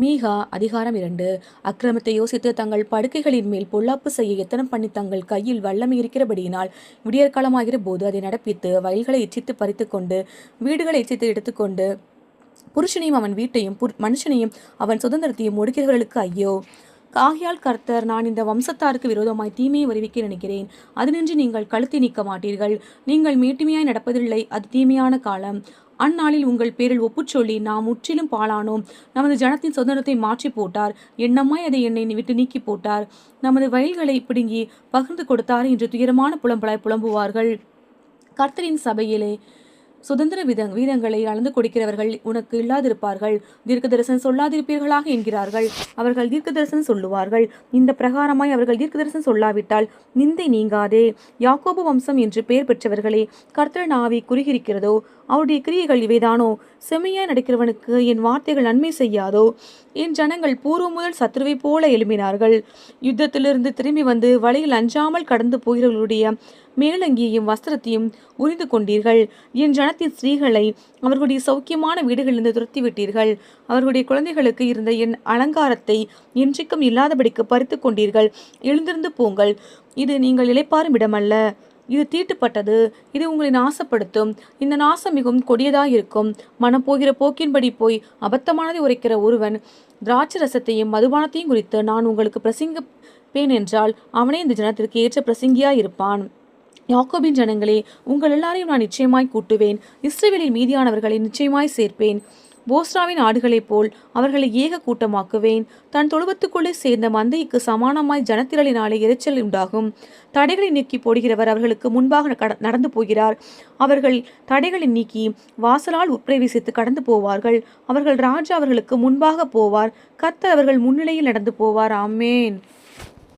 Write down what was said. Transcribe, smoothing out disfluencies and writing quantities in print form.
மீகா அதிகாரம் 2. அக்கிரமத்தை யோசித்து தங்கள் படுக்கைகளின் மேல் பொல்லாப்பு செய்ய எத்தனம் பண்ணி தங்கள் கையில் வல்லமை இருக்கிறபடியினால் விடியற்காலமாகிற போது அதை நடப்பித்து வயல்களை எச்சித்து பறித்து கொண்டு வீடுகளை எச்சித்து எடுத்துக்கொண்டு புருஷனையும் அவன் வீட்டையும் மனுஷனையும் அவன் சுதந்திரத்தையும் ஒடுக்கிறவர்களுக்கு ஐயோ. ஆகையால் கர்த்தர், நான் இந்த வம்சத்தாருக்கு விரோதமாய் தீமையை வருவிக்க நினைக்கிறேன். அது நின்று நீங்கள் கழுத்தை நீக்க மாட்டீர்கள். நீங்கள் மேட்டுமையாய் நடப்பதில்லை, அது தீமையான காலம். அந்நாளில் உங்கள் பேரில் ஒப்புச்சொல்லி, நாம் முற்றிலும் பாழானோம், நமது ஜனத்தின் சுதந்திரத்தை மாற்றி போட்டார், எண்ணமாய் அதை என்னை விட்டு நீக்கி போட்டார், நமது வயல்களை பிடுங்கி பகிர்ந்து கொடுத்தார் என்று துயரமான புலம்பலாய் புலம்புவார்கள். கர்த்தரின் சபையிலே சுதந்திர வீதங்களை அளந்து கொடுக்கிறவர்கள் உனக்கு இல்லாதிருப்பார்கள். தீர்க்க தரிசனம் சொல்லாதிருப்பீர்களாக என்கிறார்கள். அவர்கள் தீர்க்க தரிசனம் சொல்லுவார்கள். இந்த பிரகாரமாய் அவர்கள் தீர்க்க தரிசனம் சொல்லாவிட்டால் நிந்தை நீங்காதே. யாக்கோபு வம்சம் என்று பெயர் பெற்றவர்களே, கர்த்தர் நாவி குறுகியிருக்கிறதோ? அவருடைய கிரியைகள் இவைதானோ? செம்மையாய் நடக்கிறவனுக்கு என் வார்த்தைகள் நன்மை செய்யாதோ? என் ஜனங்கள் பூர்வம் முதல் சத்ருவை போல எழும்பினார்கள். யுத்தத்திலிருந்து திரும்பி வந்து வழியில் அஞ்சாமல் கடந்து போகிறவர்களுடைய மேலங்கியையும் வஸ்திரத்தையும் உரிந்து கொண்டீர்கள். என் ஜனத்தின் ஸ்திரீகளை அவர்களுடைய சௌக்கியமான வீடுகளிலிருந்து துரத்திவிட்டீர்கள். அவர்களுடைய குழந்தைகளுக்கு இருந்த என் அலங்காரத்தை என்றைக்கும் இல்லாதபடிக்கு பறித்து கொண்டீர்கள். எழுந்திருந்து போங்கள், இது நீங்கள் இளைப்பாறும் இடமல்ல. இது தீட்டுப்பட்டது, இது உங்களை நாசப்படுத்தும். இந்த நாசம் மிகவும் கொடியதாயிருக்கும். மனம் போகிற போக்கின்படி போய் அபத்தமானதை உரைக்கிற ஒருவன் திராட்சரசத்தையும் மதுபானத்தையும் குறித்து நான் உங்களுக்கு பிரசங்கிப்பேன் என்றால் அவனே இந்த ஜனத்திற்கு ஏற்ற பிரசங்கியாயிருப்பான். யாக்கோபின் ஜனங்களே, உங்கள் எல்லாரையும் நான் நிச்சயமாய் கூட்டுவேன். இஸ்ரவேலின் மீதியானவர்களை நிச்சயமாய் சேர்ப்பேன். போஸ்ராவின் ஆடுகளைப் போல் அவர்களை ஏக கூட்டமாக்குவேன். தன் தொழுவத்துக்குள்ளே சேர்ந்த மந்தைக்கு சமானமாய் ஜனத்திரளினாலே எரிச்சல் உண்டாகும். தடைகளை நீக்கி போடுகிறவர் அவர்களுக்கு முன்பாக நடந்து போகிறார். அவர்கள் தடைகளை நீக்கி வாசலால் உட்பிரவேசித்து கடந்து போவார்கள். அவர்கள் ராஜா அவர்களுக்கு முன்பாக போவார். கர்த்தர் அவர்கள் முன்னிலையில் நடந்து போவார். ஆமென்.